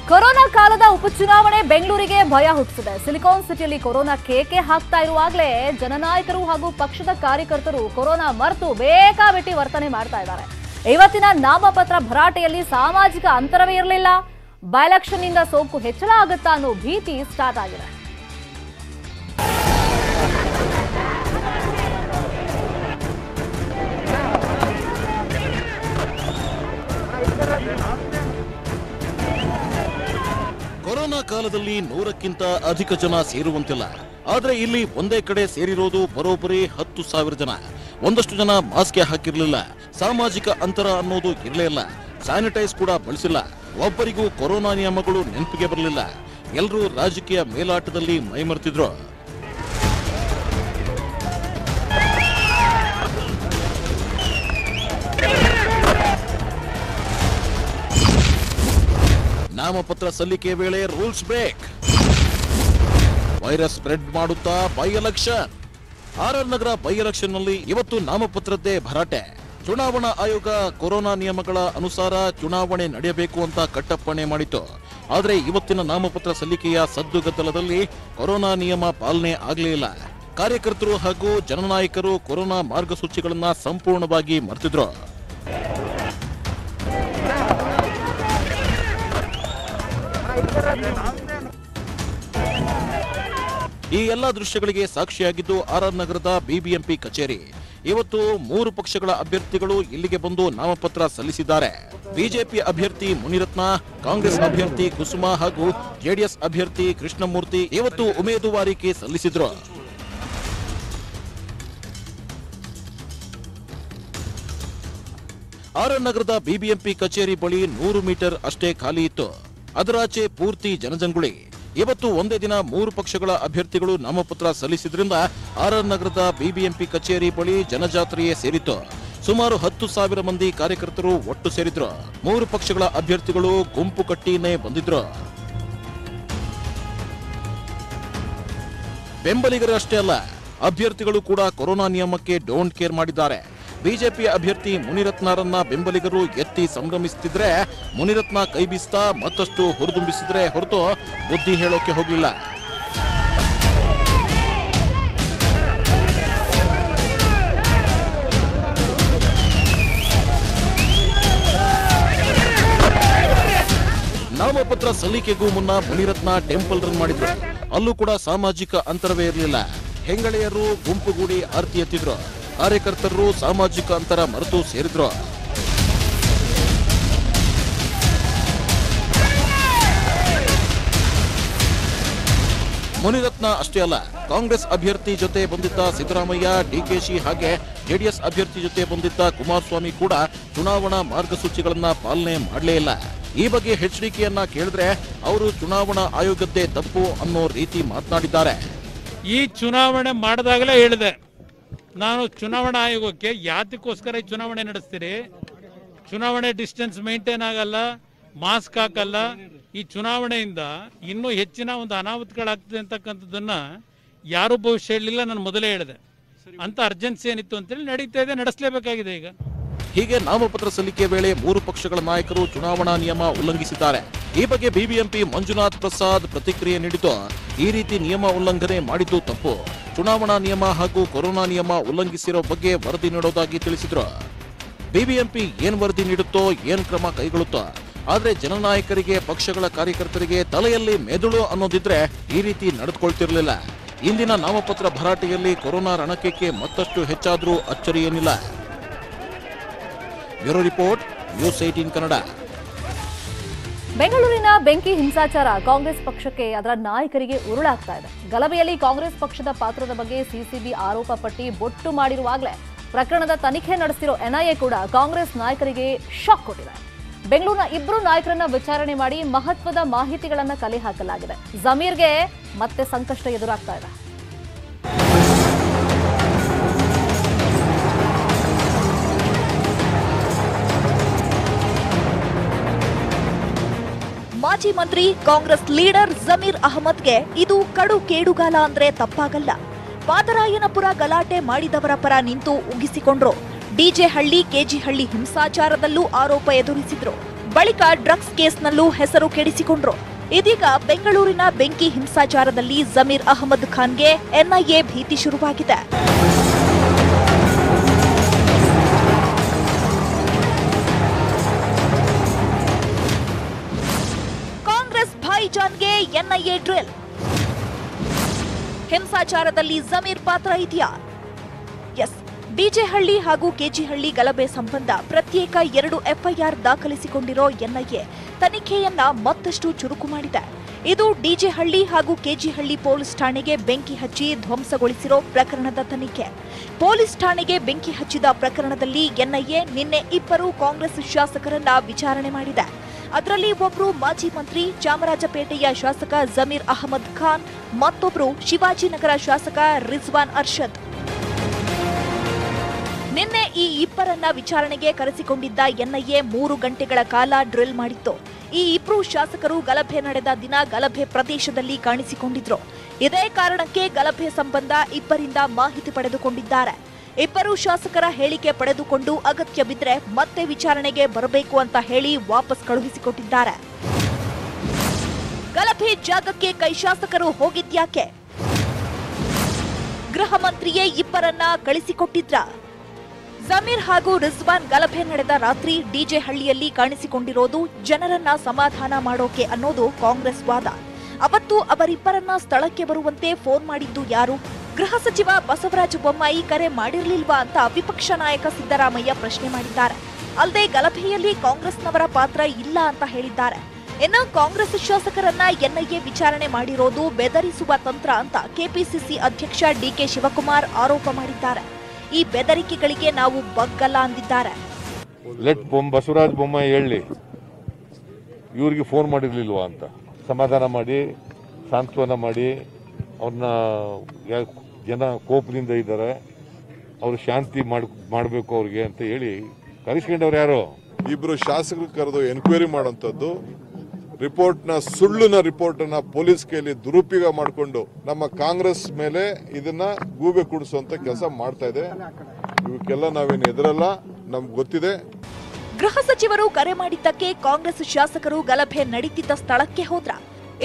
Corona ಕಾಲದ ಉಪಚುನಾವಣೆ ಬೆಂಗಳೂರಿಗೆ ಭಯ ಹುಟ್ಟಿಸಿದೆ. ಸಿಲಿಕಾನ್ ಸಿಟಿಯಲ್ಲಿ ಕೊರೋನಾ ಕೇಕೆ ಹಾಕ್ತಾ ಇರುವಾಗಲೇ ಜನನಾಯಕರು ಹಾಗೂ ಪಕ್ಷದ ಕಾರ್ಯಕರ್ತರು ಕೊರೋನಾ ಮರೆತು ಬೇಕಾಬಿಟ್ಟಿ ವರ್ತನೆ ಮಾಡ್ತಾ ಇದ್ದಾರೆ. ಇವತ್ತಿನ ನಾಮಪತ್ರ ಭರಾಟೆಯಲ್ಲಿ ಸಾಮಾಜಿಕ ಅಂತರವೇ ಇರಲಿಲ್ಲ. ಬೈ ಎಲೆಕ್ಷನ್ ನಿಂದ ಸೋಂಕು ಹೆಚ್ಚಳ ಆಗುತ್ತಾ ಅನ್ನೋ ಭೀತಿ ಸ್ಟಾರ್ಟ್ ಆಗಿದೆ. ಕೊರೋನಾ ಕಾಲದಲ್ಲಿ 100ಕ್ಕಿಂತ ಅಧಿಕ ಜನ ಸೇರುವಂತಿಲ್ಲ. ಆದ್ರೆ ಇಲ್ಲಿ ಒಂದೇ ಕಡೆ ಸೇರಿರೋದು ಬರೋಬ್ಬರಿ 10,000 ಜನ. ಒಂದಷ್ಟು ಜನ ಮಾಸ್ಕ್ ಹಾಕಿರ್ಲಿಲ್ಲ. ಸಾಮಾಜಿಕ ಅಂತರ ಅನ್ನೋದು ಇರಲೇ ಇಲ್ಲ. ಸ್ಯಾನಿಟೈಸ್ ಕೂಡ ಬಳಸಿಲ್ಲ. ಒಬ್ಬರಿಗೂ ಕೊರೋನಾ ನಿಯಮಗಳು ನೆನಪಿಗೆ ಬರಲಿಲ್ಲ. ಎಲ್ಲರೂ ರಾಜಕೀಯ ಮೇಲಾಟದಲ್ಲಿ ಮೈಮರೆತಿದ್ರು. ನಾಮಪತ್ರ ಸಲ್ಲಿಕೆ ವೇಳೆ ರೂಲ್ಸ್ ಬ್ರೇಕ್. ವೈರಸ್ ಸ್ಪ್ರೆಡ್ ಮಾಡುತ್ತಾ by election. RR Nagar by election ನಲ್ಲಿ ಇವತ್ತು ನಾಮಪತ್ರದ್ದೇ ಭರಾಟೆ. ಚುನಾವಣಾ ಆಯೋಗ ಕೊರೋನಾ ನಿಯಮಗಳ ಅನುಸಾರ ಚುನಾವಣೆ ನಡೆಯಬೇಕು ಅಂತ ಕಟ್ಟಪ್ಪಣೆ ಮಾಡಿತು. ಆದರೆ ಇವತ್ತಿನ ನಾಮಪತ್ರ ಸಲ್ಲಿಕೆಯ ಸದ್ದುಗದ್ದಲದಲ್ಲಿ ಕೊರೋನಾ ನಿಯಮ ಪಾಲನೆ ಆಗಲಿಲ್ಲ. ಕಾರ್ಯಕರ್ತರು ಹಾಗೂ ಜನನಾಯಕರು ಕೊರೋನಾ ಮಾರ್ಗಸೂಚಿಗಳನ್ನ ಸಂಪೂರ್ಣವಾಗಿ ಮರೆತಿದ್ರು. ಈ ಎಲ್ಲಾ ದೃಶ್ಯಗಳಿಗೆ ಸಾಕ್ಷಿಯಾಗಿದ್ದು ಆರ್ಆರ್ ನಗರದ ಬಿಬಿಎಂಪಿ ಕಚೇರಿ. ಇವತ್ತು 3 ಪಕ್ಷಗಳ ಅಭ್ಯರ್ಥಿಗಳು ಇಲ್ಲಿಗೆ ಬಂದು ನಾಮಪತ್ರ ಸಲ್ಲಿಸಿದ್ದಾರೆ. ಬಿಜೆಪಿ ಅಭ್ಯರ್ಥಿ ಮುನಿರತ್ನ, ಕಾಂಗ್ರೆಸ್ ಅಭ್ಯರ್ಥಿ ಕುಸುಮ ಹಾಗೂ ಜೆಡಿಎಸ್ ಅಭ್ಯರ್ಥಿ ಕೃಷ್ಣಮೂರ್ತಿ ಇವತ್ತು ಉಮೇದುವಾರಿಕೆ ಸಲ್ಲಿಸಿದ್ರು. ಆರ್ಆರ್ ನಗರದ ಬಿಬಿಎಂಪಿ ಕಚೇರಿ ಬಳಿ 100 ಮೀಟರ್ ಅಷ್ಟೇ ಖಾಲಿ ಇತ್ತು. ಅದರಾಚೆ ಪೂರ್ತಿ ಜನಜಂಗುಳಿ. ಇವತ್ತು ಒಂದೇ ದಿನ 3 ಪಕ್ಷಗಳ ಅಭ್ಯರ್ಥಿಗಳು ನಾಮಪತ್ರ ಸಲ್ಲಿಸಿದ್ರಿಂದ ಆರ್ಆರ್ ನಗರದ ಬಿಬಿಎಂಪಿ ಕಚೇರಿ ಬಳಿ ಜನಜಾತ್ರೆಯೇ ಸೇರಿತ್ತು. ಸುಮಾರು 10,000 ಮಂದಿ ಕಾರ್ಯಕರ್ತರು ಒಟ್ಟು ಸೇರಿದ್ರು. 3 ಪಕ್ಷಗಳ ಅಭ್ಯರ್ಥಿಗಳು ಗುಂಪು ಕಟ್ಟಿನೇ ಬಂದಿದ್ರು. ಬೆಂಬಲಿಗರು ಅಷ್ಟೇ ಅಲ್ಲ, ಅಭ್ಯರ್ಥಿಗಳು ಕೂಡ ಕೊರೋನಾ ನಿಯಮಕ್ಕೆ ಡೋಂಟ್ ಕೇರ್ ಮಾಡಿದ್ದಾರೆ. ಬಿಜೆಪಿ ಅಭ್ಯರ್ಥಿ ಮುನಿರತ್ನರನ್ನ ಬೆಂಬಲಿಗರು ಎತ್ತಿ ಸಂಭ್ರಮಿಸುತ್ತಿದ್ರೆ ಮುನಿರತ್ನ ಕೈ ಬೀಸ್ತಾ ಮತ್ತಷ್ಟು ಹುರಿದುಂಬಿಸಿದ್ರೆ ಹೊರತು ಬುದ್ಧಿ ಹೇಳೋಕೆ ಹೋಗಲಿಲ್ಲ. ನಾಮಪತ್ರ ಸಲ್ಲಿಕೆಗೂ ಮುನ್ನ ಮುನಿರತ್ನ ಟೆಂಪಲ್ ರನ್ ಮಾಡಿದ್ರು. ಅಲ್ಲೂ ಕೂಡ ಸಾಮಾಜಿಕ ಅಂತರವೇ ಇರಲಿಲ್ಲ. ಹೆಂಗಳೆಯರು ಗುಂಪುಗೂಡಿ ಆರತಿ ಎತ್ತಿದ್ರು. ಕಾರ್ಯಕರ್ತರು ಸಾಮಾಜಿಕ ಅಂತರ ಮರೆತು ಸೇರಿದ್ರು. ಮುನಿರತ್ನ ಅಷ್ಟೇ ಅಲ್ಲ, ಕಾಂಗ್ರೆಸ್ ಅಭ್ಯರ್ಥಿ ಜೊತೆ ಬಂದಿದ್ದ ಸಿದ್ದರಾಮಯ್ಯ, ಡಿಕೆಶಿ ಹಾಗೆ ಜೆಡಿಎಸ್ ಅಭ್ಯರ್ಥಿ ಜೊತೆ ಬಂದಿದ್ದ ಕುಮಾರಸ್ವಾಮಿ ಕೂಡ ಚುನಾವಣಾ ಮಾರ್ಗಸೂಚಿಗಳನ್ನ ಪಾಲನೆ ಮಾಡಲೇ ಇಲ್ಲ. ಈ ಬಗ್ಗೆ ಎಚ್ಚರಿಕೆಯನ್ನ ಕೇಳಿದ್ರೆ ಅವರು ಚುನಾವಣಾ ಆಯೋಗದ್ದೇ ತಪ್ಪು ಅನ್ನೋ ರೀತಿ ಮಾತನಾಡಿದ್ದಾರೆ. ಈ ಚುನಾವಣೆ ಮಾಡಿದಾಗಲೇ ಹೇಳಿದೆ, ನಾನು ಚುನಾವಣಾ ಆಯೋಗಕ್ಕೆ ಯಾತಕ್ಕೋಸ್ಕರ ಈ ಚುನಾವಣೆ ನಡೆಸ್ತೀರಿ, ಚುನಾವಣೆ ಡಿಸ್ಟೆನ್ಸ್ ಮೇಂಟೈನ್ ಆಗಲ್ಲ, ಮಾಸ್ಕ್ ಹಾಕಲ್ಲ, ಈ ಚುನಾವಣೆಯಿಂದ ಇನ್ನೂ ಹೆಚ್ಚಿನ ಒಂದು ಅನಾಹುತಗಳಾಗ್ತದೆ ಅಂತಕ್ಕಂಥದ್ದನ್ನ ಯಾರು ಭವಿಷ್ಯ ಹೇಳಲಿಲ್ಲ. ನಾನು ಮೊದಲೇ ಹೇಳಿದೆ ಅಂತ ಅರ್ಜೆನ್ಸಿ ಏನಿತ್ತು ಅಂತೇಳಿ ನಡೀತಾ ಇದೆ, ನಡೆಸಲೇಬೇಕಾಗಿದೆ. ಈಗ ಹೀಗೆ ನಾಮಪತ್ರ ಸಲ್ಲಿಕೆ ವೇಳೆ 3 ಪಕ್ಷಗಳ ನಾಯಕರು ಚುನಾವಣಾ ನಿಯಮ ಉಲ್ಲಂಘಿಸಿದ್ದಾರೆ. ಈ ಬಗ್ಗೆ ಬಿಬಿಎಂಪಿ ಮಂಜುನಾಥ್ ಪ್ರಸಾದ್ ಪ್ರತಿಕ್ರಿಯೆ ನೀಡಿದ್ದು, ಈ ರೀತಿ ನಿಯಮ ಉಲ್ಲಂಘನೆ ಮಾಡಿದ್ದು ತಪ್ಪು. ಚುನಾವಣಾ ನಿಯಮ ಹಾಗೂ ಕೊರೋನಾ ನಿಯಮ ಉಲ್ಲಂಘಿಸಿರೋ ಬಗ್ಗೆ ವರದಿ ನೀಡೋದಾಗಿ ತಿಳಿಸಿದ್ರು. ಬಿಬಿಎಂಪಿ ಏನ್ ವರದಿ ನೀಡುತ್ತೋ, ಏನ್ ಕ್ರಮ ಕೈಗೊಳ್ಳುತ್ತೋ, ಆದ್ರೆ ಜನನಾಯಕರಿಗೆ, ಪಕ್ಷಗಳ ಕಾರ್ಯಕರ್ತರಿಗೆ ತಲೆಯಲ್ಲಿ ಮೆದುಳು ಅನ್ನೋದಿದ್ರೆ ಈ ರೀತಿ ನಡೆದುಕೊಳ್ತಿರ್ಲಿಲ್ಲ. ಇಂದಿನ ನಾಮಪತ್ರ ಭರಾಟೆಯಲ್ಲಿ ಕೊರೋನಾ ರಣಕೇಕೆ ಮತ್ತಷ್ಟು ಹೆಚ್ಚಾದ್ರೂ ಅಚ್ಚರಿ ಏನಿಲ್ಲ. Bureau report, news 18 Kannada. ಬೆಂಗಳೂರಿನ ಬೆಂಕಿ ಹಿಂಸಾಚಾರ ಕಾಂಗ್ರೆಸ್ ಪಕ್ಷಕ್ಕೆ, ಅದರ ನಾಯಕರಿಗೆ ಉರುಳಾಗ್ತಾ ಇದೆ. ಗಲಭೆಯಲ್ಲಿ ಕಾಂಗ್ರೆಸ್ ಪಕ್ಷದ ಪಾತ್ರದ ಬಗ್ಗೆ ಸಿಸಿಬಿ ಆರೋಪ ಪಟ್ಟಿ ಬೊಟ್ಟು ಮಾಡಿರುವಾಗಲೇ ಪ್ರಕರಣದ ತನಿಖೆ ನಡೆಸಿರೋ ಎನ್ಐಎ ಕೂಡ ಕಾಂಗ್ರೆಸ್ ನಾಯಕರಿಗೆ ಶಾಕ್ ಕೊಟ್ಟಿದೆ. ಬೆಂಗಳೂರಿನ 2 ನಾಯಕರನ್ನ ವಿಚಾರಣೆ ಮಾಡಿ ಮಹತ್ವದ ಮಾಹಿತಿಗಳನ್ನ ಕಲೆ ಹಾಕಲಾಗಿದೆ. ಜಮೀರ್ಗೆ ಮತ್ತೆ ಸಂಕಷ್ಟ ಎದುರಾಗ್ತಾ ಇದೆ. ಮಾಜಿ ಮಂತ್ರಿ ಕಾಂಗ್ರೆಸ್ ಲೀಡರ್ ಜಮೀರ್ ಅಹಮದ್ಗೆ ಇದು ಕಡು ಕೇಡುಗಾಲ ಅಂದ್ರೆ ತಪ್ಪಾಗಲ್ಲ. ಪಾದರಾಯನಪುರ ಗಲಾಟೆ ಮಾಡಿದವರ ಪರ ನಿಂತು ಉಗಿಸಿಕೊಂಡ್ರು. ಡಿಜೆ ಹಳ್ಳಿ, ಕೆಜಿ ಹಳ್ಳಿ ಹಿಂಸಾಚಾರದಲ್ಲೂ ಆರೋಪ ಎದುರಿಸಿದ್ರು. ಬಳಿಕ ಡ್ರಗ್ಸ್ ಕೇಸ್ನಲ್ಲೂ ಹೆಸರು ಕೆಡಿಸಿಕೊಂಡ್ರು. ಇದೀಗ ಬೆಂಗಳೂರಿನ ಬೆಂಕಿ ಹಿಂಸಾಚಾರದಲ್ಲಿ ಜಮೀರ್ ಅಹಮದ್ ಖಾನ್ಗೆ ಎನ್ಐಎ ಭೀತಿ ಶುರುವಾಗಿದೆ. ಕಾಂಗ್ರೆಸ್ ಭಾಯಿಜಾನ್ಗೆ ಎನ್ಐಎ ಡ್ರಿಲ್. ಹಿಂಸಾಚಾರದಲ್ಲಿ ಜಮೀರ್ ಪಾತ್ರ ಇದೆಯಾ? ಎಸ್, ಬಿಜೆಹಳ್ಳಿ ಹಾಗೂ ಕೆಜಿಹಳ್ಳಿ ಗಲಭೆ ಸಂಬಂಧ ಪ್ರತ್ಯೇಕ 2 ಎಫ್ಐಆರ್ ದಾಖಲಿಸಿಕೊಂಡಿರೋ ಎನ್ಐಎ ತನಿಖೆಯನ್ನ ಮತ್ತಷ್ಟು ಚುರುಕು ಮಾಡಿದೆ. ಇದು ಡಿಜೆಹಳ್ಳಿ ಹಾಗೂ ಕೆಜಿಹಳ್ಳಿ ಪೊಲೀಸ್ ಠಾಣೆಗೆ ಬೆಂಕಿ ಹಚ್ಚಿ ಧ್ವಂಸಗೊಳಿಸಿರೋ ಪ್ರಕರಣದ ತನಿಖೆ. ಪೊಲೀಸ್ ಠಾಣೆಗೆ ಬೆಂಕಿ ಹಚ್ಚಿದ ಪ್ರಕರಣದಲ್ಲಿ ಎನ್ಐಎ ನಿನ್ನೆ 2 ಕಾಂಗ್ರೆಸ್ ಶಾಸಕರನ್ನ ವಿಚಾರಣೆ ಮಾಡಿದೆ. ಅದರಲ್ಲಿ ಒಬ್ಬರು ಮಾಜಿ ಮಂತ್ರಿ ಚಾಮರಾಜಪೇಟೆಯ ಶಾಸಕ ಜಮೀರ್ ಅಹಮದ್ ಖಾನ್, ಮತ್ತೊಬ್ಬರು ಶಿವಾಜಿನಗರ ಶಾಸಕ ರಿಜ್ವಾನ್ ಅರ್ಷದ್. ನಿನ್ನೆ ಈ ಇಬ್ಬರನ್ನ ವಿಚಾರಣೆಗೆ ಕರೆಸಿಕೊಂಡಿದ್ದ ಎನ್ಐಎ 3 ಗಂಟೆಗಳ ಕಾಲ ಡ್ರಿಲ್ ಮಾಡಿತ್ತು. ಈ ಇಬ್ಬರು ಶಾಸಕರು ಗಲಭೆ ನಡೆದ ದಿನ ಗಲಭೆ ಪ್ರದೇಶದಲ್ಲಿ ಕಾಣಿಸಿಕೊಂಡಿದ್ರು. ಇದೇ ಕಾರಣಕ್ಕೆ ಗಲಭೆ ಸಂಬಂಧ ಇಬ್ಬರಿಂದ ಮಾಹಿತಿ ಪಡೆದುಕೊಂಡಿದ್ದಾರೆ. ಇಬ್ಬರು ಶಾಸಕರ ಹೇಳಿಕೆ ಪಡೆದುಕೊಂಡು ಅಗತ್ಯ ಬಿದ್ದರೆ ಮತ್ತೆ ವಿಚಾರಣೆಗೆ ಬರಬೇಕು ಅಂತ ಹೇಳಿ ವಾಪಸ್ ಕಳುಹಿಸಿಕೊಟ್ಟಿದ್ದಾರೆ. ಗಲಭೆ ಜಾಗಕ್ಕೆ ಕೈ ಶಾಸಕರು ಹೋಗಿದ್ಯಾಕೆ? ಗೃಹ ಮಂತ್ರಿಯೇ ಇಬ್ಬರನ್ನ ಕಳಿಸಿಕೊಟ್ಟಿದ್ರ? ಜಮೀರ್ ಹಾಗೂ ರಿಜ್ವಾನ್ ಗಲಭೆ ನಡೆದ ರಾತ್ರಿ ಡಿಜೆಹಳ್ಳಿಯಲ್ಲಿ ಕಾಣಿಸಿಕೊಂಡಿರೋದು ಜನರನ್ನ ಸಮಾಧಾನ ಮಾಡೋಕೆ ಅನ್ನೋದು ಕಾಂಗ್ರೆಸ್ ವಾದ. ಅವತ್ತು ಅವರಿಬ್ಬರನ್ನ ಸ್ಥಳಕ್ಕೆ ಬರುವಂತೆ ಫೋನ್ ಮಾಡಿದ್ದು ಯಾರು? ಗೃಹ ಸಚಿವ ಬಸವರಾಜ ಬೊಮ್ಮಾಯಿ ಕರೆ ಮಾಡಿರಲಿಲ್ವಾ ಅಂತ ವಿಪಕ್ಷ ನಾಯಕ ಸಿದ್ದರಾಮಯ್ಯ ಪ್ರಶ್ನೆ ಮಾಡಿದ್ದಾರೆ. ಅಲ್ಲದೆ ಗಲಭೆಯಲ್ಲಿ ಕಾಂಗ್ರೆಸ್ನವರ ಪಾತ್ರ ಇಲ್ಲ ಅಂತ ಹೇಳಿದ್ದಾರೆ. ಇನ್ನು ಕಾಂಗ್ರೆಸ್ ಶಾಸಕರನ್ನ ಎನ್ಐಎ ವಿಚಾರಣೆ ಮಾಡಿರೋದು ಬೆದರಿಸುವ ತಂತ್ರ ಅಂತ ಕೆಪಿಸಿಸಿ ಅಧ್ಯಕ್ಷ ಡಿಕೆ ಶಿವಕುಮಾರ್ ಆರೋಪ ಮಾಡಿದ್ದಾರೆ. ಈ ಬೆದರಿಕೆಗಳಿಗೆ ನಾವು ಬಗ್ಗಲ್ಲ ಅಂದಿದ್ದಾರೆ. ಬಸವರಾಜ ಬೊಮ್ಮಾಯಿ ಹೇಳಿ ಇವ್ರಿಗೆ ಫೋನ್ ಮಾಡಿರ್ಲಿಲ್ವಾ ಅಂತ ಸಮಾಧಾನ ಮಾಡಿ ಸಾಂತ್ವನ ಮಾಡಿ ಅವ್ರನ್ನ ಜನ ಕೋಪದಿಂದ ಇದ್ದಾರೆ, ಅವ್ರು ಶಾಂತಿ ಮಾಡಬೇಕು ಅವ್ರಿಗೆ ಅಂತ ಹೇಳಿ ಕರೆಸ್ಕೊಂಡವ್ರು ಯಾರು? ಇಬ್ರು ಶಾಸಕರು ಕರೆದು ಎನ್ಕ್ವೈರಿ ಮಾಡುವಂತದ್ದು, ರಿಪೋರ್ಟ್ನ ಸುಳ್ಳಿನ ರಿಪೋರ್ಟನ್ನ ಪೊಲೀಸ್ ಕೈಲಿ ದುರುಪಯೋಗ ಮಾಡಿಕೊಂಡು ನಮ್ಮ ಕಾಂಗ್ರೆಸ್ ಮೇಲೆ ಇದನ್ನ ಗೂಬೆ ಕುಡಿಸುವಂತ ಕೆಲಸ ಮಾಡ್ತಾ ಇದೆ. ಇವಕ್ಕೆಲ್ಲ ನಾವೇನು ಎದುರಲ್ಲ, ನಮ್ಗೆ ಗೊತ್ತಿದೆ. ಗೃಹ ಸಚಿವರು ಕರೆ ಮಾಡಿದ್ದಕ್ಕೆ ಕಾಂಗ್ರೆಸ್ ಶಾಸಕರು ಗಲಭೆ ನಡೀತಿದ್ದ ಸ್ಥಳಕ್ಕೆ ಹೋದ್ರ?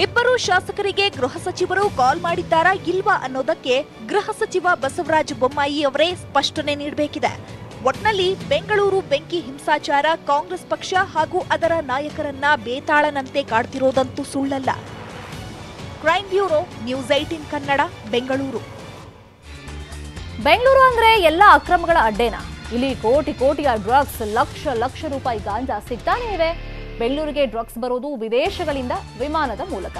ಇಬ್ಬರು ಶಾಸಕರಿಗೆ ಗೃಹ ಸಚಿವರು ಕಾಲ್ ಮಾಡಿದ್ದಾರಾ ಇಲ್ವಾ ಅನ್ನೋದಕ್ಕೆ ಗೃಹ ಸಚಿವ ಬಸವರಾಜ ಬೊಮ್ಮಾಯಿ ಅವರೇ ಸ್ಪಷ್ಟನೆ ನೀಡಬೇಕಿದೆ. ಒಟ್ನಲ್ಲಿ ಬೆಂಗಳೂರು ಬೆಂಕಿ ಹಿಂಸಾಚಾರ ಕಾಂಗ್ರೆಸ್ ಪಕ್ಷ ಹಾಗೂ ಅದರ ನಾಯಕರನ್ನ ಬೇತಾಳನಂತೆ ಕಾಡ್ತಿರೋದಂತೂ ಸುಳ್ಳಲ್ಲ. Crime bureau, news 18 Kannada, Bengaluru. Bengaluru ಅಂದ್ರೆ ಎಲ್ಲ ಅಕ್ರಮಗಳ ಅಡ್ಡೇನಾ? ಇಲ್ಲಿ ಕೋಟಿ ಕೋಟಿಯ ಡ್ರಗ್ಸ್, ಲಕ್ಷ ಲಕ್ಷ ರೂಪಾಯಿ ಗಾಂಜಾ ಸಿಗ್ತಾನೆ ಇವೆ. ಬೆಂಗಳೂರಿಗೆ ಡ್ರಗ್ಸ್ ಬರೋದು ವಿದೇಶಗಳಿಂದ ವಿಮಾನದ ಮೂಲಕ.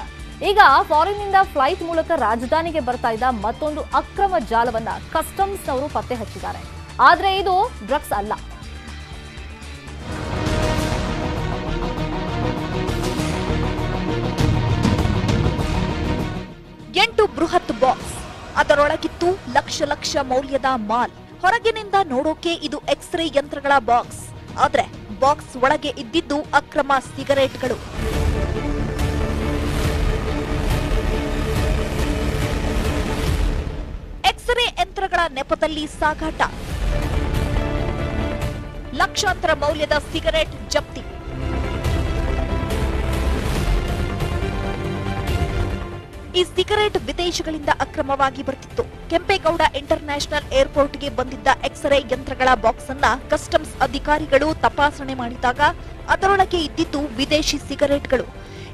ಈಗ ಫಾರಿನ್ನಿಂದ ಫ್ಲೈಟ್ ಮೂಲಕ ರಾಜಧಾನಿಗೆ ಬರ್ತಾ ಇದ್ದ ಮತ್ತೊಂದು ಅಕ್ರಮ ಜಾಲವನ್ನ ಕಸ್ಟಮ್ಸ್ನವರು ಪತ್ತೆ ಹಚ್ಚಿದ್ದಾರೆ. ಆದ್ರೆ ಇದು ಡ್ರಗ್ಸ್ ಅಲ್ಲ. ಎಂಟು ಬೃಹತ್ ಬಾಕ್ಸ್, ಅದರೊಳಗಿತ್ತು ಲಕ್ಷ ಲಕ್ಷ ಮೌಲ್ಯದ ಮಾಲ್. ಹೊರಗಿನಿಂದ ನೋಡೋಕೆ ಇದು ಎಕ್ಸ್ರೇ ಯಂತ್ರಗಳ ಬಾಕ್ಸ್, ಆದ್ರೆ ಬಾಕ್ಸ್ ಒಳಗೆ ಇದ್ದಿದ್ದು ಅಕ್ರಮ ಸಿಗರೇಟ್ಗಳು. ಎಕ್ಸ್ರೇ ಯಂತ್ರಗಳ ನೆಪದಲ್ಲಿ ಸಾಗಾಟ, ಲಕ್ಷಾಂತರ ಮೌಲ್ಯದ ಸಿಗರೇಟ್ ಜಪ್ತಿ. ಈ ಸಿಗರೇಟ್ ವಿದೇಶಗಳಿಂದ ಅಕ್ರಮವಾಗಿ ಬರ್ತಿತ್ತು. ಕೆಂಪೇಗೌಡ ಇಂಟರ್ನ್ಯಾಷನಲ್ ಏರ್ಪೋರ್ಟ್ಗೆ ಬಂದಿದ್ದ ಎಕ್ಸ್ರೇ ಯಂತ್ರಗಳ ಬಾಕ್ಸ್ ಅನ್ನ ಕಸ್ಟಮ್ಸ್ ಅಧಿಕಾರಿಗಳು ತಪಾಸಣೆ ಮಾಡಿದಾಗ ಅದರೊಳಗೆ ಇದ್ದಿದ್ದು ವಿದೇಶಿ ಸಿಗರೇಟ್ಗಳು.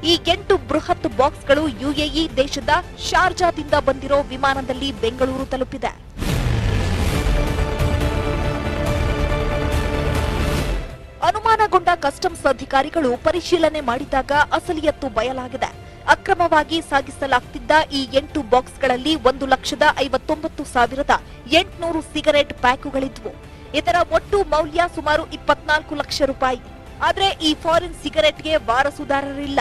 ಈ 8 ಬೃಹತ್ ಬಾಕ್ಸ್ಗಳು ಯುಎಇ ದೇಶದ ಶಾರ್ಜಾದಿಂದ ಬಂದಿರೋ ವಿಮಾನದಲ್ಲಿ ಬೆಂಗಳೂರು ತಲುಪಿದೆ. ಅನುಮಾನಗೊಂಡ ಕಸ್ಟಮ್ಸ್ ಅಧಿಕಾರಿಗಳು ಪರಿಶೀಲನೆ ಮಾಡಿದಾಗ ಅಸಲಿಯತ್ತು ಬಯಲಾಗಿದೆ. ಅಕ್ರಮವಾಗಿ ಸಾಗಿಸಲಾಗ್ತಿದ್ದ ಈ 8 ಬಾಕ್ಸ್ಗಳಲ್ಲಿ 1,59,800 ಸಿಗರೇಟ್ ಪ್ಯಾಕುಗಳಿದ್ವು. ಇದರ ಒಟ್ಟು ಮೌಲ್ಯ ಸುಮಾರು 24 ಲಕ್ಷ ರೂಪಾಯಿ. ಆದ್ರೆ ಈ ಫಾರಿನ್ ಸಿಗರೇಟ್ಗೆ ವಾರಸುದಾರರಿಲ್ಲ.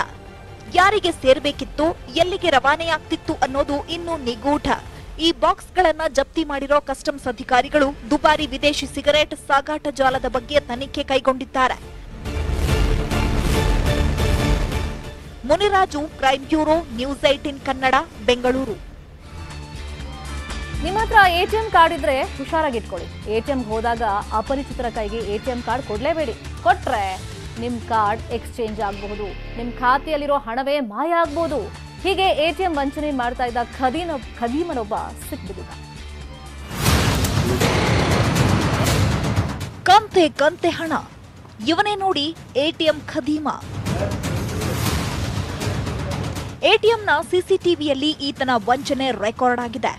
ಯಾರಿಗೆ ಸೇರ್ಬೇಕಿತ್ತು, ಎಲ್ಲಿಗೆ ರವಾನೆಯಾಗ್ತಿತ್ತು ಅನ್ನೋದು ಇನ್ನೂ ನಿಗೂಢ. ಈ ಬಾಕ್ಸ್ಗಳನ್ನ ಜಪ್ತಿ ಮಾಡಿರೋ ಕಸ್ಟಮ್ಸ್ ಅಧಿಕಾರಿಗಳು ದುಬಾರಿ ವಿದೇಶಿ ಸಿಗರೇಟ್ ಸಾಗಾಟ ಜಾಲದ ಬಗ್ಗೆ ತನಿಖೆ ಕೈಗೊಂಡಿದ್ದಾರೆ. Muniraju, crime bureau, news 18 Kannada, Bengaluru. ನಿಮ್ಮ ಹತ್ರ ಎಟಿಎಂ ಕಾರ್ಡ್ ಇದ್ರೆ ಹುಷಾರಾಗಿಟ್ಕೊಳ್ಳಿ. ಎಟಿಎಂ ಹೋದಾಗ ಅಪರಿಚಿತರ ಕೈಗೆ ಎಟಿಎಂ ಕಾರ್ಡ್ ಕೊಡ್ಲೇಬೇಡಿ. ಕೊಟ್ರೆ ನಿಮ್ ಕಾರ್ಡ್ ಎಕ್ಸ್ಚೇಂಜ್ ಆಗಬಹುದು, ನಿಮ್ ಖಾತೆಯಲ್ಲಿರೋ ಹಣವೇ ಮಾಯ ಆಗ್ಬಹುದು. ಹೀಗೆ ಎಟಿಎಂ ವಂಚನೆ ಮಾಡ್ತಾ ಇದ್ದ ಖದೀಮನೊಬ್ಬ ಸಿಕ್ಬಿದ್ದ. ಕಂತೆ ಹಣ, ಇವನೇ ನೋಡಿ ಎಟಿಎಂ ಖದೀಮ. ಎಟಿಎಂನ ಸಿಸಿಟಿವಿಯಲ್ಲಿ ಈತನ ವಂಚನೆ ರೆಕಾರ್ಡ್ ಆಗಿದೆ.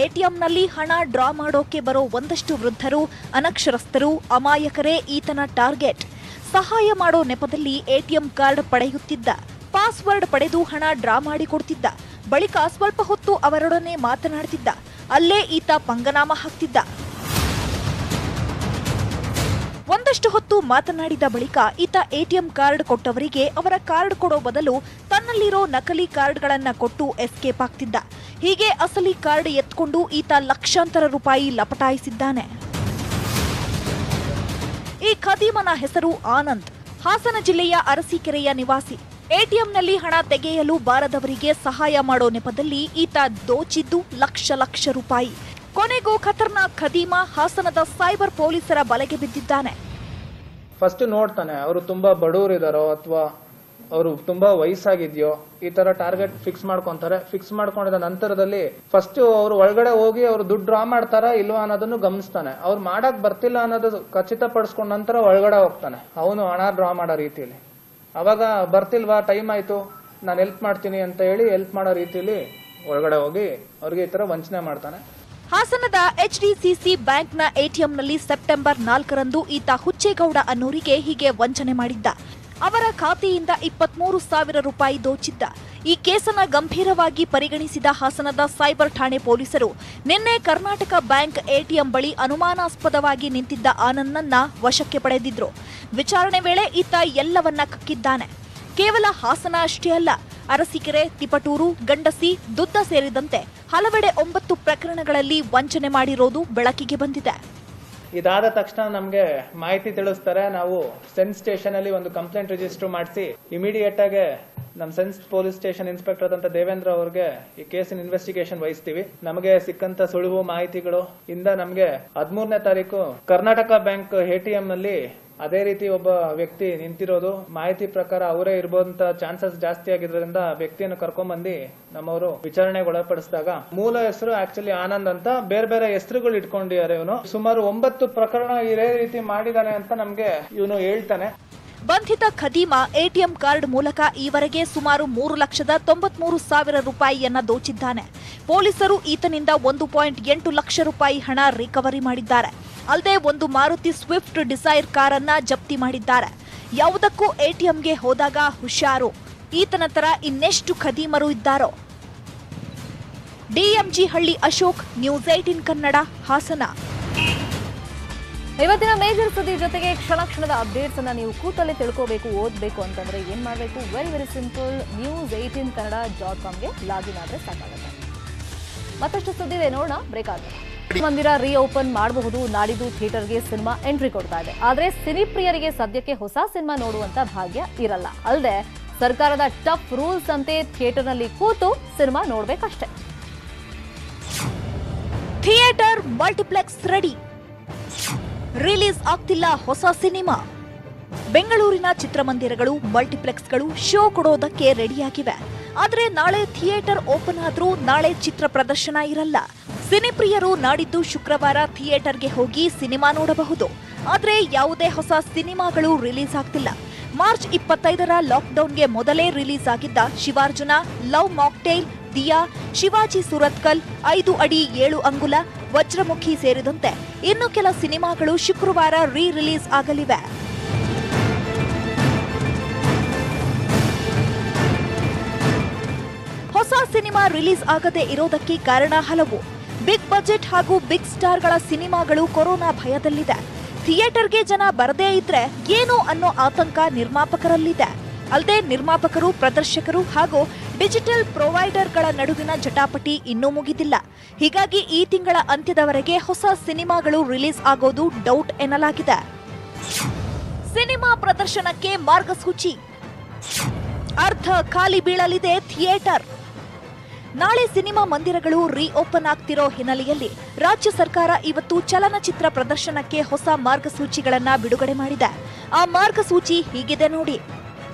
ಎಟಿಎಂನಲ್ಲಿ ಹಣ ಡ್ರಾ ಮಾಡೋಕೆ ಬರೋ ಒಂದಷ್ಟು ವೃದ್ಧರು, ಅನಕ್ಷರಸ್ಥರು, ಅಮಾಯಕರೇ ಈತನ ಟಾರ್ಗೆಟ್. ಸಹಾಯ ಮಾಡೋ ನೆಪದಲ್ಲಿ ಎಟಿಎಂ ಕಾರ್ಡ್ ಪಡೆಯುತ್ತಿದ್ದ, ಪಾಸ್ವರ್ಡ್ ಪಡೆದು ಹಣ ಡ್ರಾ ಮಾಡಿಕೊಡ್ತಿದ್ದ. ಬಳಿಕ ಸ್ವಲ್ಪ ಹೊತ್ತು ಅವರೊಡನೆ ಮಾತನಾಡ್ತಿದ್ದ. ಅಲ್ಲೇ ಈತ ಪಂಗನಾಮ ಹಾಕ್ತಿದ್ದ. ಒಂದಷ್ಟು ಹೊತ್ತು ಮಾತನಾಡಿದ ಬಳಿಕ ಈತ ಎಟಿಎಂ ಕಾರ್ಡ್ ಕೊಟ್ಟವರಿಗೆ ಅವರ ಕಾರ್ಡ್ ಕೊಡೋ ಬದಲು ತನ್ನಲ್ಲಿರೋ ನಕಲಿ ಕಾರ್ಡ್ಗಳನ್ನ ಕೊಟ್ಟು ಎಸ್ಕೇಪ್ ಆಗ್ತಿದ್ದ. ಹೀಗೆ ಅಸಲಿ ಕಾರ್ಡ್ ಎತ್ಕೊಂಡು ಈತ ಲಕ್ಷಾಂತರ ರೂಪಾಯಿ ಲಪಟಾಯಿಸಿದ್ದಾನೆ. ಈ ಖದೀಮನ ಹೆಸರು ಆನಂದ್, ಹಾಸನ ಜಿಲ್ಲೆಯ ಅರಸೀಕೆರೆಯ ನಿವಾಸಿ. ಎಟಿಎಂನಲ್ಲಿ ಹಣ ತೆಗೆಯಲು ಬಾರದವರಿಗೆ ಸಹಾಯ ಮಾಡೋ ನೆಪದಲ್ಲಿ ಈತ ದೋಚಿದ್ದು ಲಕ್ಷ ರೂಪಾಯಿ. ಕೊನೆಗೂ ಖತರ್ನಾಕ್ ಖದೀಮ ಹಾಸನದ ಸೈಬರ್ ಪೊಲೀಸರ ಬಲೆಗೆ ಬಿದ್ದಿದ್ದಾನೆ. ಫಸ್ಟ್ ನೋಡ್ತಾನೆ ಅವರು ತುಂಬಾ ಬಡವರಿದಾರೋ ಅಥವಾ ಅವರು ತುಂಬಾ ವಯಸ್ಸಾಗಿದ್ಯೋ, ಈ ತರ ಟಾರ್ಗೆಟ್ ಫಿಕ್ಸ್ ಮಾಡ್ಕೊಂತಾರೆ. ಫಿಕ್ಸ್ ಮಾಡ್ಕೊಂಡಿದ ನಂತರದಲ್ಲಿ ಫಸ್ಟ್ ಅವರು ಒಳಗಡೆ ಹೋಗಿ ಅವರು ದುಡ್ಡು ಡ್ರಾ ಮಾಡ್ತಾರಾ ಇಲ್ವಾ ಅನ್ನೋದನ್ನು ಗಮನಿಸ್ತಾನೆ. ಅವ್ರು ಮಾಡಕ್ ಬರ್ತಿಲ್ಲ ಅನ್ನೋದು ಖಚಿತಪಡಿಸ್ಕೊಂಡ ನಂತರ ಒಳಗಡೆ ಹೋಗ್ತಾನೆ ಅವನು ಹಣ ಡ್ರಾ ಮಾಡೋ ರೀತಿಯಲ್ಲಿ. ಅವಾಗ ಬರ್ತಿಲ್ವಾ, ಟೈಮ್ ಆಯ್ತು, ನಾನು ಹೆಲ್ಪ್ ಮಾಡ್ತೀನಿ ಅಂತ ಹೇಳಿ ಹೆಲ್ಪ್ ಮಾಡೋ ರೀತಿಯಲ್ಲಿ ಒಳಗಡೆ ಹೋಗಿ ಅವ್ರಿಗೆ ಈ ತರ ವಂಚನೆ ಮಾಡ್ತಾನೆ. ಹಾಸನದ ಎಚ್ಡಿಸಿಸಿ ಬ್ಯಾಂಕ್ನ ಎಟಿಎಂನಲ್ಲಿ ಸೆಪ್ಟೆಂಬರ್ 4ರಂದು ಈತ ಹುಚ್ಚೇಗೌಡ ಅನ್ನೋರಿಗೆ ಹೀಗೆ ವಂಚನೆ ಮಾಡಿದ್ದ. ಅವರ ಖಾತೆಯಿಂದ 23,000 ರೂಪಾಯಿ ದೋಚಿದ್ದ. ಈ ಕೇಸನ್ನ ಗಂಭೀರವಾಗಿ ಪರಿಗಣಿಸಿದ ಹಾಸನದ ಸೈಬರ್ ಠಾಣೆ ಪೊಲೀಸರು ನಿನ್ನೆ ಕರ್ನಾಟಕ ಬ್ಯಾಂಕ್ ಎಟಿಎಂ ಬಳಿ ಅನುಮಾನಾಸ್ಪದವಾಗಿ ನಿಂತಿದ್ದ ಆನಂದ್ನನ್ನ ವಶಕ್ಕೆ ಪಡೆದಿದ್ರು. ವಿಚಾರಣೆ ವೇಳೆ ಈತ ಎಲ್ಲವನ್ನ ಕಕ್ಕಿದ್ದಾನೆ. ಕೇವಲ ಹಾಸನ ಅಷ್ಟೇ ಅಲ್ಲ, ಅರಸೀಕೆರೆ, ತಿಪಟೂರು, ಗಂಡಸಿ, ದುದ್ದ ಸೇರಿದಂತೆ ಹಲವೆಡೆ 9 ಪ್ರಕರಣಗಳಲ್ಲಿ ವಂಚನೆ ಮಾಡಿರೋದು ಬೆಳಕಿಗೆ ಬಂದಿದೆ. ಇದಾದ ತಕ್ಷಣ ನಮ್ಗೆ ಮಾಹಿತಿ ತಿಳಿಸ್ತಾರೆ. ನಾವು ಸೆನ್ಸ್ ಸ್ಟೇಷನ್ ಅಲ್ಲಿ ಒಂದು ಕಂಪ್ಲೇಂಟ್ ರಿಜಿಸ್ಟರ್ ಮಾಡಿಸಿ ಇಮಿಡಿಯೇಟ್ ಆಗಿ ನಮ್ಮ ಸೆನ್ಸ್ ಪೊಲೀಸ್ ಸ್ಟೇಷನ್ ಇನ್ಸ್ಪೆಕ್ಟರ್ ಆದಂತ ದೇವೇಂದ್ರ ಅವರಿಗೆ ಈ ಕೇಸಿನ ಇನ್ವೆಸ್ಟಿಗೇಷನ್ ವಹಿಸ್ತೀವಿ. ನಮಗೆ ಸಿಕ್ಕಂತ ಸುಳಿವು ಮಾಹಿತಿಗಳು ಇಂದ ನಮ್ಗೆ 13ನೇ ತಾರೀಕು ಕರ್ನಾಟಕ ಬ್ಯಾಂಕ್ ಎಟಿಎಂ ನಲ್ಲಿ ಅದೇ ರೀತಿ ಒಬ್ಬ ವ್ಯಕ್ತಿ ನಿಂತಿರೋದು ಮಾಹಿತಿ ಪ್ರಕಾರ ಅವರೇ ಇರಬಹುದಂತ ಚಾನ್ಸಸ್ ಜಾಸ್ತಿ ಆಗಿದ್ರಿಂದ ವ್ಯಕ್ತಿಯನ್ನು ಕರ್ಕೊಂಡ್ ಬಂದು ನಮ್ಮವರು ವಿಚಾರಣೆಗೆ ಒಳಪಡಿಸಿದಾಗ ಮೂಲ ಹೆಸರು ಆಕ್ಚುಲಿ ಆನಂದ್ ಅಂತ, ಬೇರೆ ಬೇರೆ ಹೆಸರುಗಳು ಇಟ್ಕೊಂಡಿದ್ದಾರೆ. ಇವನು ಸುಮಾರು 9 ಪ್ರಕರಣ ಇದೇ ರೀತಿ ಮಾಡಿದಾನೆ ಅಂತ ನಮ್ಗೆ ಇವನು ಹೇಳ್ತಾನೆ. ಬಂಧಿತ ಖದೀಮ ಎಟಿಎಂ ಕಾರ್ಡ್ ಮೂಲಕ ಈವರೆಗೆ ಸುಮಾರು 3,93,000 ರೂಪಾಯಿಯನ್ನ ದೋಚಿದ್ದಾನೆ. ಪೊಲೀಸರು ಈತನಿಂದ 1.8 ಲಕ್ಷ ರೂಪಾಯಿ ಹಣ ರಿಕವರಿ ಮಾಡಿದ್ದಾರೆ. ಅಲ್ಲದೆ ಒಂದು ಮಾರುತಿ ಸ್ವಿಫ್ಟ್ ಡಿಸೈರ್ ಕಾರನ್ನ ಜಪ್ತಿ ಮಾಡಿದ್ದಾರೆ. ಯಾವುದಕ್ಕೂ ಎಟಿಎಂಗೆ ಹೋದಾಗ ಹುಷಾರು, ಈತನ ತರ ಇನ್ನೆಷ್ಟು ಖದೀಮರು ಇದ್ದಾರೋ. ಡಿಎಂಜಿ ಹಳ್ಳಿ ಅಶೋಕ್, ನ್ಯೂಸ್ 18 ಕನ್ನಡ, ಹಾಸನ. ಇವತ್ತಿನ ಮೇಜರ್ ಸುದ್ದಿ ಜೊತೆಗೆ ಕ್ಷಣದ ಅಪ್ಡೇಟ್ಸ್ ಅನ್ನ ನೀವು ಕೂತಲ್ಲೇ ತಿಳ್ಕೋಬೇಕು, ಓದಬೇಕು ಅಂತಂದ್ರೆ ಏನ್ ಮಾಡಬೇಕು? ವೆರಿ ಸಿಂಪಲ್, news18kannada.comಗೆ ಲಾಗಿನ್ ಆದ್ರೆ ಸಾಕಾಗುತ್ತೆ. ಮತ್ತಷ್ಟು ಸುದ್ದಿ ಇದೆ, ನೋಡೋಣ. ಬ್ರೇಕ್ ಆದ್ರೆ ಮಂದಿರ ರೀಓಪನ್ ಮಾಡಬಹುದು. ನಾಡಿದ್ದು ಥಿಯೇಟರ್ಗೆ ಸಿನಿಮಾ ಎಂಟ್ರಿ ಕೊಡ್ತಾ ಇದೆ. ಆದ್ರೆ ಸಿನಿಪ್ರಿಯರಿಗೆ ಸದ್ಯಕ್ಕೆ ಹೊಸ ಸಿನಿಮಾ ನೋಡುವಂತ ಭಾಗ್ಯ ಇರಲ್ಲ. ಅಲ್ಲದೆ ಸರ್ಕಾರದ ಟಫ್ ರೂಲ್ಸ್ ಅಂತೆ ಥಿಯೇಟರ್ನಲ್ಲಿ ಕೂತು ಸಿನಿಮಾ ನೋಡ್ಬೇಕಷ್ಟೇ. ಥಿಯೇಟರ್ ಮಲ್ಟಿಪ್ಲೆಕ್ಸ್ ರೆಡಿ, ರಿಲೀಸ್ ಆಗ್ತಿಲ್ಲ ಹೊಸ ಸಿನಿಮಾ. ಬೆಂಗಳೂರಿನ ಚಿತ್ರಮಂದಿರಗಳು, ಮಲ್ಟಿಪ್ಲೆಕ್ಸ್ಗಳು ಶೋ ಕೊಡೋದಕ್ಕೆ ರೆಡಿಯಾಗಿವೆ. ಆದ್ರೆ ನಾಳೆ ಥಿಯೇಟರ್ ಓಪನ್ ಆದ್ರೂ ನಾಳೆ ಚಿತ್ರ ಪ್ರದರ್ಶನ ಇರಲ್ಲ. ಸಿನಿಪ್ರಿಯರು ನಾಡಿದ್ದು ಶುಕ್ರವಾರ ಥಿಯೇಟರ್ಗೆ ಹೋಗಿ ಸಿನಿಮಾ ನೋಡಬಹುದು. ಆದ್ರೆ ಯಾವುದೇ ಹೊಸ ಸಿನಿಮಾಗಳು ರಿಲೀಸ್ ಆಗ್ತಿಲ್ಲ. ಮಾರ್ಚ್ 25ರ ಲಾಕ್ಡೌನ್ಗೆ ಮೊದಲೇ ರಿಲೀಸ್ ಆಗಿದ್ದ ಶಿವಾರ್ಜುನ, ಲವ್ ಮಾಕ್ಟೇಲ್, ದಿಯಾ, ಶಿವಾಜಿ ಸುರತ್ಕಲ್, 5 ಅಡಿ 7 ಅಂಗುಲ, ವಜ್ರಮುಖಿ ಸೇರಿದಂತೆ ಇನ್ನು ಕೆಲ ಸಿನಿಮಾಗಳು ಶುಕ್ರವಾರ ರಿಲೀಸ್ ಆಗಲಿವೆ. ಹೊಸ ಸಿನಿಮಾ ರಿಲೀಸ್ ಆಗದೆ ಇರೋದಕ್ಕೆ ಕಾರಣ ಹಲವು. ಬಿಗ್ ಬಜೆಟ್ ಹಾಗೂ ಬಿಗ್ ಸ್ಟಾರ್ಗಳ ಸಿನಿಮಾಗಳು ಕೊರೋನಾ ಭಯದಲ್ಲಿದೆ. ಥಿಯೇಟರ್ಗೆ ಜನ ಬರದೇ ಇದ್ರೆ ಏನು ಅನ್ನೋ ಆತಂಕ ನಿರ್ಮಾಪಕರಲ್ಲಿದೆ. ಅಲ್ಲದೆ ನಿರ್ಮಾಪಕರು, ಪ್ರದರ್ಶಕರು ಹಾಗೂ ಡಿಜಿಟಲ್ ಪ್ರೊವೈಡರ್ಗಳ ನಡುವಿನ ಜಟಾಪಟಿ ಇನ್ನೂ ಮುಗಿದಿಲ್ಲ. ಹೀಗಾಗಿ ಈ ತಿಂಗಳ ಅಂತ್ಯದವರೆಗೆ ಹೊಸ ಸಿನಿಮಾಗಳು ರಿಲೀಸ್ ಆಗೋದು ಡೌಟ್ ಎನ್ನಲಾಗಿದೆ. ಸಿನಿಮಾ ಪ್ರದರ್ಶನಕ್ಕೆ ಮಾರ್ಗಸೂಚಿ, ಅರ್ಧ ಖಾಲಿ ಬೀಳಲಿದೆ ಥಿಯೇಟರ್. ನಾಳೆ ಸಿನಿಮಾ ಮಂದಿರಗಳು ರೀಓಪನ್ ಆಗ್ತಿರೋ ಹಿನ್ನೆಲೆಯಲ್ಲಿ ರಾಜ್ಯ ಸರ್ಕಾರ ಇವತ್ತು ಚಲನಚಿತ್ರ ಪ್ರದರ್ಶನಕ್ಕೆ ಹೊಸ ಮಾರ್ಗಸೂಚಿಗಳನ್ನ ಬಿಡುಗಡೆ ಮಾಡಿದೆ. ಆ ಮಾರ್ಗಸೂಚಿ ಹೀಗಿದೆ ನೋಡಿ.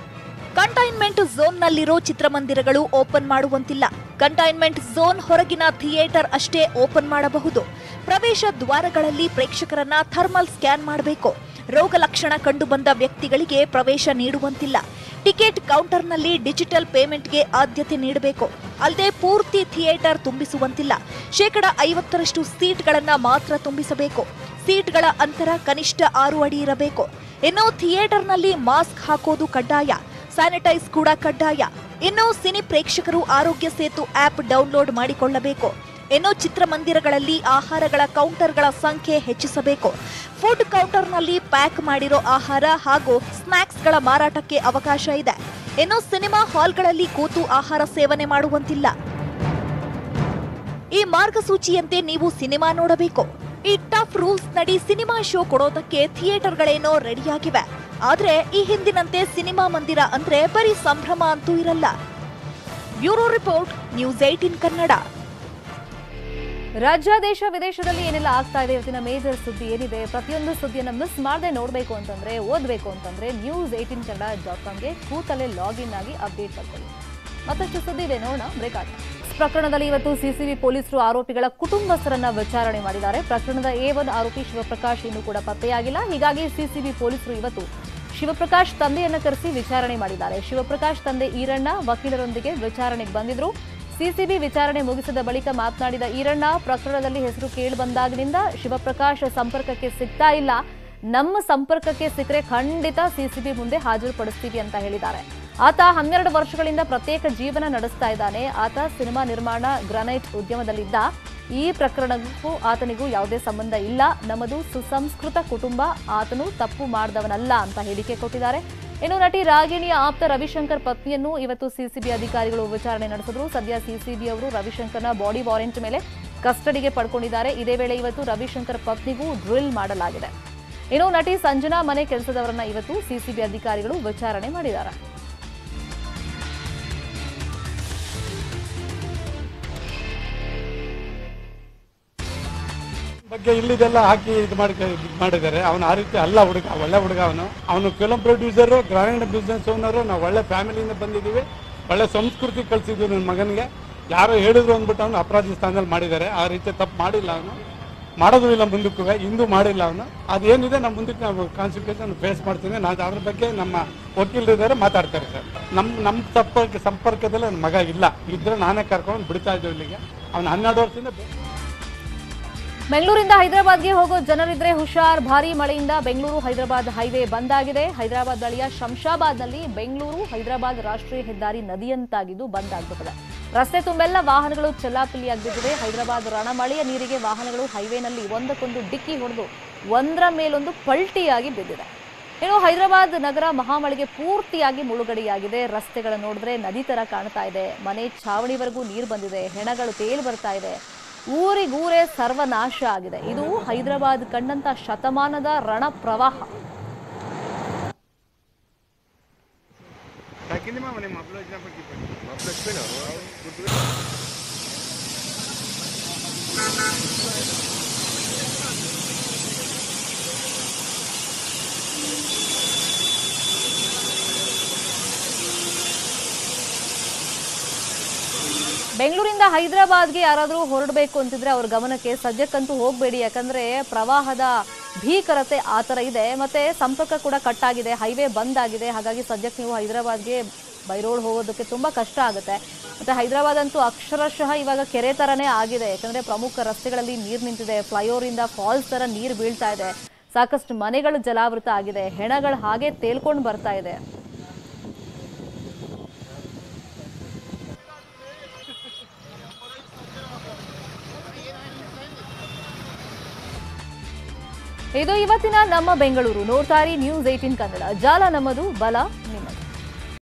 ಕಂಟೈನ್ಮೆಂಟ್ ಝೋನ್ನಲ್ಲಿರೋ ಚಿತ್ರಮಂದಿರಗಳು ಓಪನ್ ಮಾಡುವಂತಿಲ್ಲ. ಕಂಟೈನ್ಮೆಂಟ್ ಝೋನ್ ಹೊರಗಿನ ಥಿಯೇಟರ್ ಅಷ್ಟೇ ಓಪನ್ ಮಾಡಬಹುದು. ಪ್ರವೇಶ ದ್ವಾರಗಳಲ್ಲಿ ಪ್ರೇಕ್ಷಕರನ್ನ ಥರ್ಮಲ್ ಸ್ಕ್ಯಾನ್ ಮಾಡಬೇಕು. ರೋಗ ಲಕ್ಷಣ ಕಂಡುಬಂದ ವ್ಯಕ್ತಿಗಳಿಗೆ ಪ್ರವೇಶ ನೀಡುವಂತಿಲ್ಲ. ಟಿಕೆಟ್ ಕೌಂಟರ್ನಲ್ಲಿ ಡಿಜಿಟಲ್ ಪೇಮೆಂಟ್ಗೆ ಆದ್ಯತೆ ನೀಡಬೇಕು. ಅಲ್ಲದೆ ಪೂರ್ತಿ ಥಿಯೇಟರ್ ತುಂಬಿಸುವಂತಿಲ್ಲ. 50% ಸೀಟ್ಗಳನ್ನ ಮಾತ್ರ ತುಂಬಿಸಬೇಕು. ಸೀಟ್ಗಳ ಅಂತರ ಕನಿಷ್ಠ 6 ಅಡಿ ಇರಬೇಕು. ಇನ್ನು ಥಿಯೇಟರ್ನಲ್ಲಿ ಮಾಸ್ಕ್ ಹಾಕೋದು ಕಡ್ಡಾಯ. ಸ್ಯಾನಿಟೈಸ್ ಕೂಡ ಕಡ್ಡಾಯ. ಇನ್ನು ಸಿನಿ ಪ್ರೇಕ್ಷಕರು ಆರೋಗ್ಯ ಸೇತು ಆಪ್ ಡೌನ್ಲೋಡ್ ಮಾಡಿಕೊಳ್ಳಬೇಕು. ಇನ್ನು ಚಿತ್ರಮಂದಿರಗಳಲ್ಲಿ ಆಹಾರಗಳ ಕೌಂಟರ್ಗಳ ಸಂಖ್ಯೆ ಹೆಚ್ಚಿಸಬೇಕು. ಫುಡ್ ಕೌಂಟರ್ನಲ್ಲಿ ಪ್ಯಾಕ್ ಮಾಡಿರೋ ಆಹಾರ ಹಾಗೂ ಸ್ನ್ಯಾಕ್ಸ್ಗಳ ಮಾರಾಟಕ್ಕೆ ಅವಕಾಶ ಇದೆ. ಇನ್ನು ಸಿನಿಮಾ ಹಾಲ್ಗಳಲ್ಲಿ ಕೂತು ಆಹಾರ ಸೇವನೆ ಮಾಡುವಂತಿಲ್ಲ. ಈ ಮಾರ್ಗಸೂಚಿಯಂತೆ ನೀವು ಸಿನಿಮಾ ನೋಡಬೇಕು. ಈ ಟಫ್ ರೂಲ್ಸ್ ನಡಿ ಸಿನಿಮಾ ಶೋ ಕೊಡೋದಕ್ಕೆ ಥಿಯೇಟರ್ಗಳೇನೋ ರೆಡಿಯಾಗಿವೆ. ಆದ್ರೆ ಈ ಹಿಂದಿನಂತೆ ಸಿನಿಮಾ ಮಂದಿರ ಅಂದ್ರೆ ಬರೀ ಸಂಭ್ರಮ ಅಂತೂ ಇರಲ್ಲ. Bureau report, news 18 Kannada. ರಾಜ್ಯ ದೇಶ ವಿದೇಶದಲ್ಲಿ ಏನೆಲ್ಲ ಆಗ್ತಾ ಇದೆ, ಇವತ್ತಿನ ಮೇಜರ್ ಸುದ್ದಿ ಏನಿದೆ, ಪ್ರತಿಯೊಂದು ಸುದ್ದಿಯನ್ನು ಮಿಸ್ ಮಾಡದೆ ನೋಡಬೇಕು ಅಂತಂದ್ರೆ, ಓದಬೇಕು ಅಂತಂದ್ರೆ news18kannada.comಗೆ ಕೂತಲ್ಲೇ ಲಾಗಿನ್ ಆಗಿ ಅಪ್ಡೇಟ್ ಮಾಡ್ಕೊಳ್ಳಿ. ಮತ್ತಷ್ಟು ಸುದ್ದಿ ಇದೆ, ನೋಡೋಣ. ಬ್ರೇಕ್ ಆಗಿ ಪ್ರಕರಣದಲ್ಲಿ ಇವತ್ತು ಸಿಸಿಬಿ ಪೊಲೀಸರು ಆರೋಪಿಗಳ ಕುಟುಂಬಸ್ಥರನ್ನ ವಿಚಾರಣೆ ಮಾಡಿದ್ದಾರೆ. ಪ್ರಕರಣದ A1 ಆರೋಪಿ ಶಿವಪ್ರಕಾಶ್ ಇನ್ನೂ ಕೂಡ ಪತ್ತೆಯಾಗಿಲ್ಲ. ಹೀಗಾಗಿ ಸಿಸಿಬಿ ಪೊಲೀಸರು ಇವತ್ತು ಶಿವಪ್ರಕಾಶ್ ತಂದೆಯನ್ನ ಕರೆಸಿ ವಿಚಾರಣೆ ಮಾಡಿದ್ದಾರೆ. ಶಿವಪ್ರಕಾಶ್ ತಂದೆ ಈರಣ್ಣ ವಕೀಲರೊಂದಿಗೆ ವಿಚಾರಣೆಗೆ ಬಂದಿದ್ರು. ಸಿಸಿಬಿ ವಿಚಾರಣೆ ಮುಗಿಸಿದ ಬಳಿಕ ಮಾತನಾಡಿದ ಈರಣ್ಣ, ಪ್ರಕರಣದಲ್ಲಿ ಹೆಸರು ಕೇಳಿ ಬಂದಾಗಿನಿಂದ ಶಿವಪ್ರಕಾಶ್ ಸಂಪರ್ಕಕ್ಕೆ ಸಿಗ್ತಾ ಇಲ್ಲ. ನಮ್ಮ ಸಂಪರ್ಕಕ್ಕೆ ಸಿಕ್ಕರೆ ಖಂಡಿತ ಸಿಸಿಬಿ ಮುಂದೆ ಹಾಜರುಪಡಿಸ್ತೀವಿ ಅಂತ ಹೇಳಿದ್ದಾರೆ. ಆತ 12 ವರ್ಷಗಳಿಂದ ಪ್ರತ್ಯೇಕ ಜೀವನ ನಡೆಸ್ತಾ ಇದ್ದಾನೆ. ಆತ ಸಿನಿಮಾ ನಿರ್ಮಾಣ ಗ್ರಾನೈಟ್ ಉದ್ಯಮದಲ್ಲಿದ್ದ. ಈ ಪ್ರಕರಣಕ್ಕೂ ಆತನಿಗೂ ಯಾವುದೇ ಸಂಬಂಧ ಇಲ್ಲ. ನಮ್ಮದು ಸುಸಂಸ್ಕೃತ ಕುಟುಂಬ. ಆತನು ತಪ್ಪು ಮಾಡಿದವನಲ್ಲ ಅಂತ ಹೇಳಿಕೆ ಕೊಟ್ಟಿದ್ದಾರೆ. ಇನ್ನು ನಟಿ ರಾಗಿಣಿಯ ಆಪ್ತ ರವಿಶಂಕರ್ ಪತ್ನಿಯನ್ನು ಇವತ್ತು ಸಿಸಿಬಿ ಅಧಿಕಾರಿಗಳು ವಿಚಾರಣೆ ನಡೆಸಿದ್ರು. ಸದ್ಯ ಸಿಸಿಬಿ ಅವರು ರವಿಶಂಕರ್ನ ಬಾಡಿ ವಾರೆಂಟ್ ಮೇಲೆ ಕಸ್ಟಡಿಗೆ ಪಡ್ಕೊಂಡಿದ್ದಾರೆ. ಇದೇ ವೇಳೆ ಇವತ್ತು ರವಿಶಂಕರ್ ಪತ್ನಿಗೂ ಡ್ರಿಲ್ ಮಾಡಲಾಗಿದೆ. ಇನ್ನು ನಟಿ ಸಂಜನಾ ಮನೆ ಕೆಲಸದವರನ್ನ ಇವತ್ತು ಸಿಸಿಬಿ ಅಧಿಕಾರಿಗಳು ವಿಚಾರಣೆ ಮಾಡಿದ್ದಾರೆ. ಬಗ್ಗೆ ಇಲ್ಲಿದೆಲ್ಲ ಹಾಕಿ ಇದು ಮಾಡಿದ್ದಾರೆ. ಅವನು ಆ ರೀತಿ ಅಲ್ಲ ಹುಡುಗ, ಒಳ್ಳೆ ಹುಡುಗ. ಅವನು film producer, granite business owner. ನಾವು ಒಳ್ಳೆ ಫ್ಯಾಮಿಲಿಯಿಂದ ಬಂದಿದ್ದೀವಿ. ಒಳ್ಳೆ ಸಂಸ್ಕೃತಿ ಕಲಿಸಿದ್ವಿ ನನ್ನ ಮಗನಿಗೆ. ಯಾರೋ ಹೇಳಿದ್ರು ಅಂದ್ಬಿಟ್ಟು ಅವನು ಅಪರಾಧಿ ಸ್ಥಾನದಲ್ಲಿ ಮಾಡಿದ್ದಾರೆ. ಆ ರೀತಿ ತಪ್ಪು ಮಾಡಿಲ್ಲ, ಅವನು ಮಾಡೋದು ಇಲ್ಲ, ಮುಂದಕ್ಕೂ ಇಂದು ಮಾಡಿಲ್ಲ. ಅವನು ಅದೇನಿದೆ ನಮ್ಮ ಮುಂದಕ್ಕೆ ನಾವು ಕಾನ್ಸಿಕ್ವೆನ್ಸ್ ಫೇಸ್ ಮಾಡ್ತೀನಿ. ನಾವು ಅದ್ರ ಬಗ್ಗೆ ನಮ್ಮ ವಕೀಲರಿದ್ದಾರೆ, ಮಾತಾಡ್ತಾರೆ ಸರ್. ನಮ್ಮ ಸಂಪರ್ಕದಲ್ಲಿ ನನ್ನ ಮಗ ಇಲ್ಲ. ಇದ್ರೆ ನಾನೇ ಕರ್ಕೊಂಡು ಬಿಡ್ತಾ ಇದ್ದೇವೆ ಇಲ್ಲಿಗೆ. ಅವನು 12 ವರ್ಷದಿಂದ. ಬೆಂಗಳೂರಿಂದ ಹೈದರಾಬಾದ್ಗೆ ಹೋಗೋ ಜನರಿದ್ರೆ ಹುಷಾರ್. ಭಾರೀ ಮಳೆಯಿಂದ ಬೆಂಗಳೂರು ಹೈದರಾಬಾದ್ ಹೈವೇ ಬಂದ್ ಆಗಿದೆ. ಹೈದರಾಬಾದ್ ಬಳಿಯ ಶಂಷಾಬಾದ್ನಲ್ಲಿ ಬೆಂಗಳೂರು ಹೈದರಾಬಾದ್ ರಾಷ್ಟ್ರೀಯ ಹೆದ್ದಾರಿ ನದಿಯಂತಾಗಿದ್ದು ಬಂದ್ ಆಗ್ಬಿಟ್ಟಿದೆ. ರಸ್ತೆ ತುಂಬೆಲ್ಲ ವಾಹನಗಳು ಚೆಲ್ಲಾಪಿಲ್ಲಿಯಾಗಿದ್ದಿವೆ. ಹೈದರಾಬಾದ್ ರಣಮಳೆಯ ನೀರಿಗೆ ವಾಹನಗಳು ಹೈವೇನಲ್ಲಿ ಒಂದಕ್ಕೊಂದು ಡಿಕ್ಕಿ ಹೊಡೆದು ಒಂದರ ಮೇಲೊಂದು ಪಲ್ಟಿಯಾಗಿ ಬಿದ್ದಿದೆ. ಇನ್ನು ಹೈದರಾಬಾದ್ ನಗರ ಮಹಾಮಳೆಗೆ ಪೂರ್ತಿಯಾಗಿ ಮುಳುಗಡೆಯಾಗಿದೆ. ರಸ್ತೆಗಳು ನೋಡಿದ್ರೆ ನದಿ ತರ ಕಾಣ್ತಾ ಇದೆ. ಮನೆ ಛಾವಣಿವರೆಗೂ ನೀರು ಬಂದಿದೆ. ಹೆಣಗಳು ತೇಲಿ ಬರ್ತಾ ಇದೆ. ಊರಿಗೂರೇ ಸರ್ವನಾಶ ಆಗಿದೆ. ಇದು ಹೈದರಾಬಾದ್ ಕಂಡಂತ ಶತಮಾನದ ರಣ ಪ್ರವಾಹ. ಬೆಂಗಳೂರಿಂದ ಹೈದರಾಬಾದ್ಗೆ ಯಾರಾದರೂ ಹೊರಡಬೇಕು ಅಂತಿದ್ರೆ ಅವ್ರ ಗಮನಕ್ಕೆ ಸದ್ಯಕ್ಕಂತೂ ಹೋಗಬೇಡಿ. ಯಾಕಂದ್ರೆ ಪ್ರವಾಹದ ಭೀಕರತೆ ಆ ಥರ ಇದೆ. ಮತ್ತೆ ಸಂಪರ್ಕ ಕೂಡ ಕಟ್ ಆಗಿದೆ. ಹೈವೇ ಬಂದ್ ಆಗಿದೆ. ಹಾಗಾಗಿ ಸದ್ಯಕ್ಕೆ ನೀವು ಹೈದರಾಬಾದ್ಗೆ ಬೈ ರೋಡ್ ಹೋಗೋದಕ್ಕೆ ತುಂಬಾ ಕಷ್ಟ ಆಗುತ್ತೆ. ಮತ್ತೆ ಹೈದರಾಬಾದ್ ಅಂತೂ ಅಕ್ಷರಶಃ ಇವಾಗ ಕೆರೆ ತರನೇ ಆಗಿದೆ. ಯಾಕಂದ್ರೆ ಪ್ರಮುಖ ರಸ್ತೆಗಳಲ್ಲಿ ನೀರು ನಿಂತಿದೆ. ಫ್ಲೈಓವರ್ ಇಂದ ಫಾಲ್ಸ್ ತರ ನೀರು ಬೀಳ್ತಾ ಇದೆ. ಸಾಕಷ್ಟು ಮನೆಗಳು ಜಲಾವೃತ ಆಗಿದೆ. ಹೆಣಗಳು ಹಾಗೆ ತೇಲ್ಕೊಂಡು ಬರ್ತಾ ಇದೆ. ಇದು ಇವತ್ತಿನ ನಮ್ಮ ಬೆಂಗಳೂರು. ನೋಡ್ತಾ ಇರಿ ನ್ಯೂಸ್ 18 ಕನ್ನಡ. ಜಾಲ ನಮ್ಮದು, ಬಲ ನಿಮ್ಮದು.